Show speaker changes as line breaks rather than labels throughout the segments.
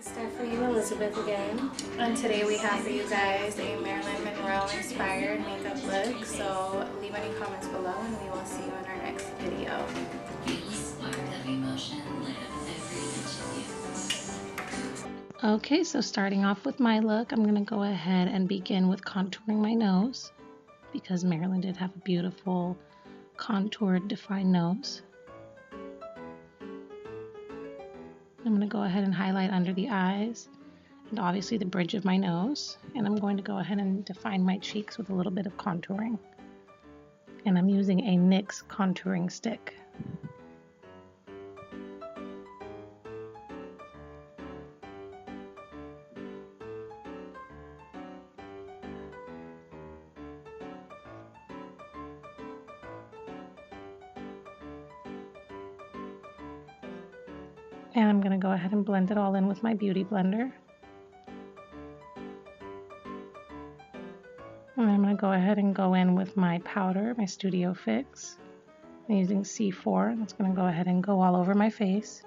Stephanie and Elizabeth again, and today we have for you guys a Marilyn Monroe inspired makeup look. So leave any comments below and we will see you in our next video.
Okay, so starting off with my look, I'm going to go ahead and begin with contouring my nose because Marilyn did have a beautiful contoured defined nose. I'm going to go ahead and highlight under the eyes and obviously the bridge of my nose, and I'm going to go ahead and define my cheeks with a little bit of contouring, and I'm using a NYX contouring stick. And I'm going to go ahead and blend it all in with my beauty blender. And I'm going to go ahead and go in with my powder, my Studio Fix. I'm using C4. That's going to go ahead and go all over my face.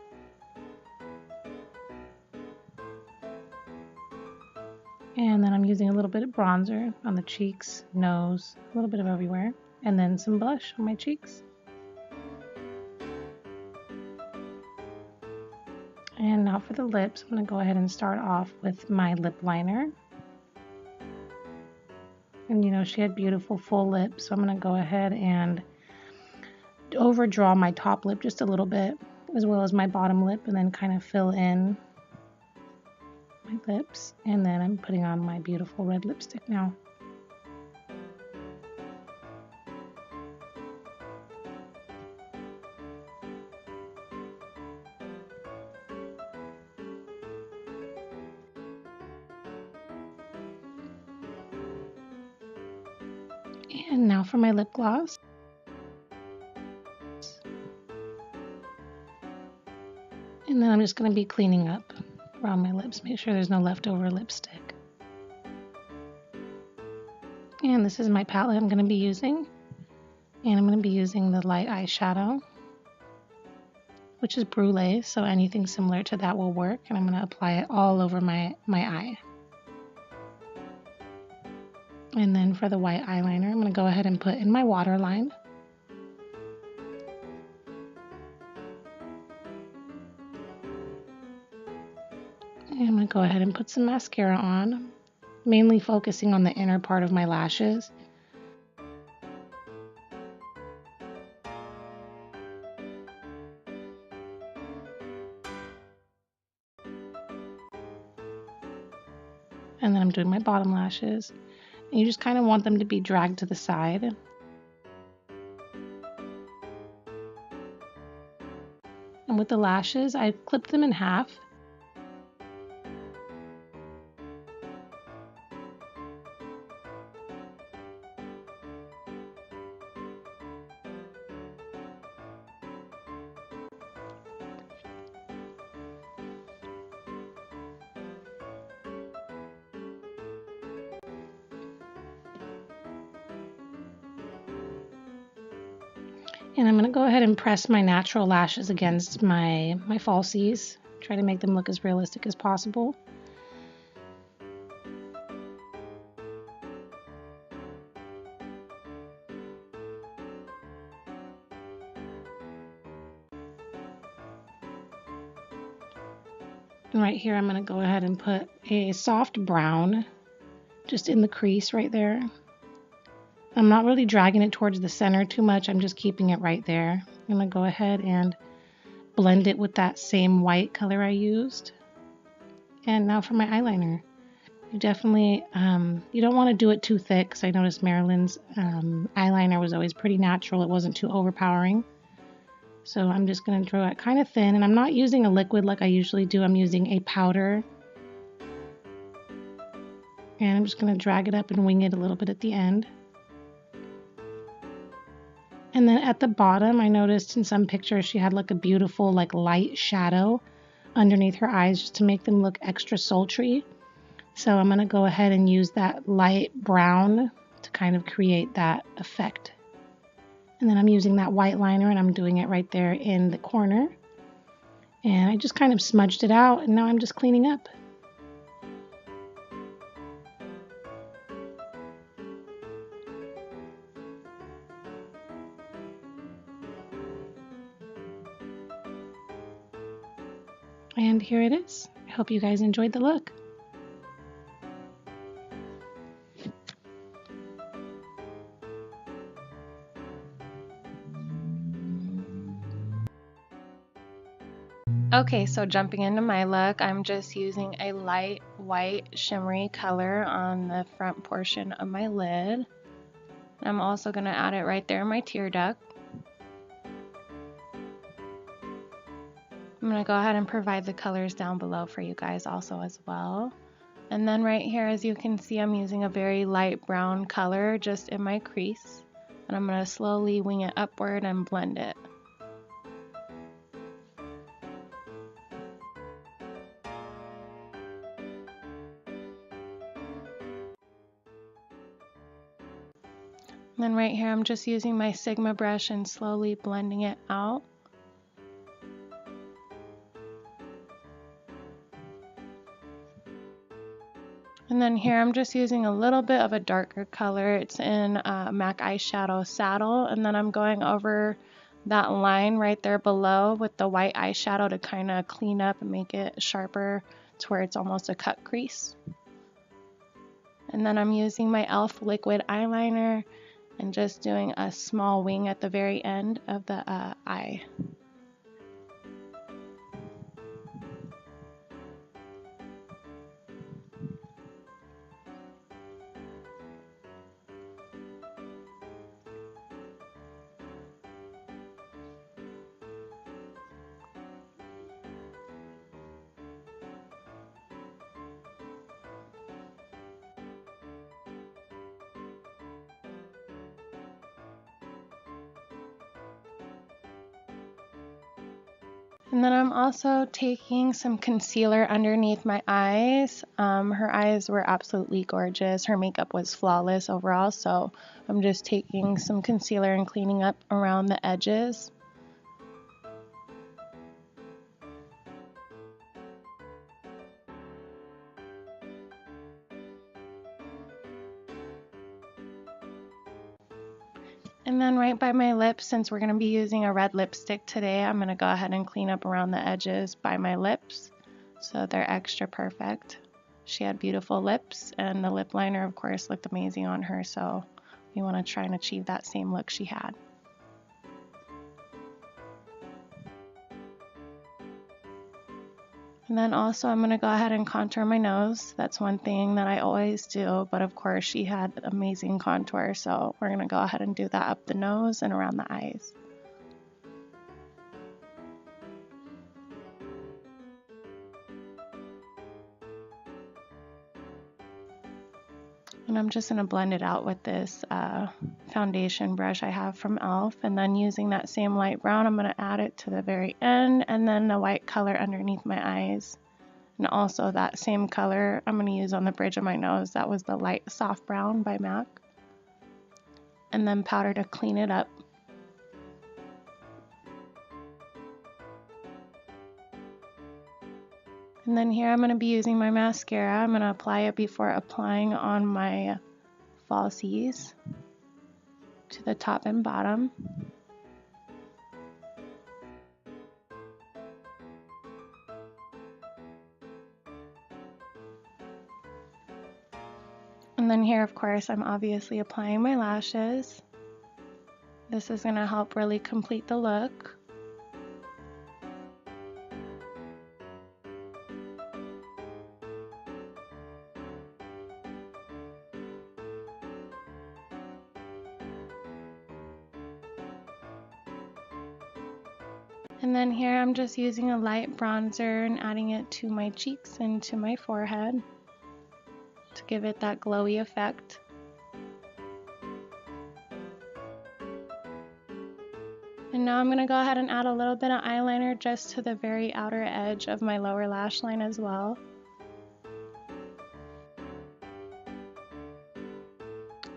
And then I'm using a little bit of bronzer on the cheeks, nose, a little bit of everywhere. And then some blush on my cheeks. And now for the lips, I'm going to go ahead and start off with my lip liner. And you know, she had beautiful full lips, so I'm going to go ahead and overdraw my top lip just a little bit, as well as my bottom lip, and then kind of fill in my lips. And then I'm putting on my beautiful red lipstick now. And now for my lip gloss. And then I'm just going to be cleaning up around my lips, make sure there's no leftover lipstick. And this is my palette I'm going to be using. And I'm going to be using the light eyeshadow, which is Brulee, so anything similar to that will work. And I'm going to apply it all over my eye. And then for the white eyeliner, I'm going to go ahead and put in my waterline. And I'm going to go ahead and put some mascara on, mainly focusing on the inner part of my lashes. And then I'm doing my bottom lashes. And you just kind of want them to be dragged to the side. And with the lashes, I clipped them in half. And I'm going to go ahead and press my natural lashes against my falsies. Try to make them look as realistic as possible. And right here, I'm going to go ahead and put a soft brown just in the crease right there. I'm not really dragging it towards the center too much. I'm just keeping it right there. I'm going to go ahead and blend it with that same white color I used. And now for my eyeliner. You definitely, you don't want to do it too thick, because I noticed Marilyn's eyeliner was always pretty natural. It wasn't too overpowering. So I'm just going to draw it kind of thin. And I'm not using a liquid like I usually do. I'm using a powder. And I'm just going to drag it up and wing it a little bit at the end. And then at the bottom, I noticed in some pictures she had like a beautiful like light shadow underneath her eyes just to make them look extra sultry. So I'm going to go ahead and use that light brown to kind of create that effect. And then I'm using that white liner and I'm doing it right there in the corner. And I just kind of smudged it out, and now I'm just cleaning up. And here it is. I hope you guys enjoyed the look. Okay, so jumping into my look, I'm just using a light white shimmery color on the front portion of my lid. I'm also going to add it right there in my tear duct. I'm going to go ahead and provide the colors down below for you guys also as well. And then right here, as you can see, I'm using a very light brown color just in my crease. And I'm going to slowly wing it upward and blend it. And then right here, I'm just using my Sigma brush and slowly blending it out. And then here, I'm just using a little bit of a darker color. It's in MAC Eyeshadow Saddle. And then I'm going over that line right there below with the white eyeshadow to kind of clean up and make it sharper to where it's almost a cut crease. And then I'm using my e.l.f. liquid eyeliner and just doing a small wing at the very end of the eye. And then I'm also taking some concealer underneath my eyes. Her eyes were absolutely gorgeous. Her makeup was flawless overall, so I'm just taking some concealer and cleaning up around the edges. And then right by my lips, since we're going to be using a red lipstick today, I'm going to go ahead and clean up around the edges by my lips so they're extra perfect. She had beautiful lips, and the lip liner, of course, looked amazing on her, so we want to try and achieve that same look she had. And then also I'm going to go ahead and contour my nose. That's one thing that I always do, but of course she had amazing contour, so we're going to go ahead and do that up the nose and around the eyes. And I'm just going to blend it out with this foundation brush I have from e.l.f. And then using that same light brown, I'm going to add it to the very end, and then the white color underneath my eyes. And also that same color I'm going to use on the bridge of my nose. That was the light soft brown by MAC. And then powder to clean it up. And then here I'm going to be using my mascara. I'm going to apply it before applying on my falsies to the top and bottom. And then here, of course, I'm obviously applying my lashes. This is going to help really complete the look. And then here I'm just using a light bronzer and adding it to my cheeks and to my forehead to give it that glowy effect. And now I'm going to go ahead and add a little bit of eyeliner just to the very outer edge of my lower lash line as well.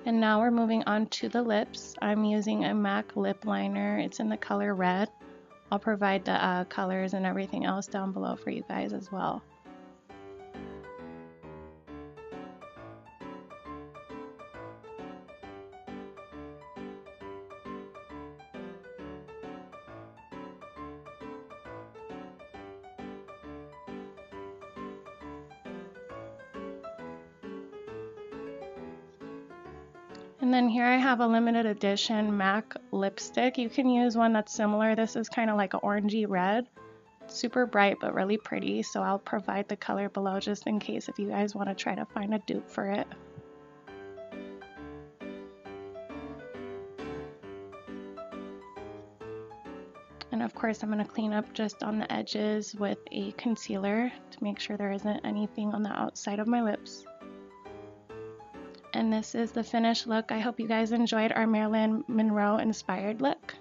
And now we're moving on to the lips. I'm using a MAC lip liner. It's in the color red.
I'll provide the colors and everything else down below for you guys as well. And then here I have a limited edition MAC lipstick. You can use one that's similar. This is kind of like an orangey red. Super bright but really pretty, so I'll provide the color below just in case if you guys want to try to find a dupe for it. And of course I'm going to clean up just on the edges with a concealer to make sure there isn't anything on the outside of my lips. And this is the finished look. I hope you guys enjoyed our Marilyn Monroe inspired look.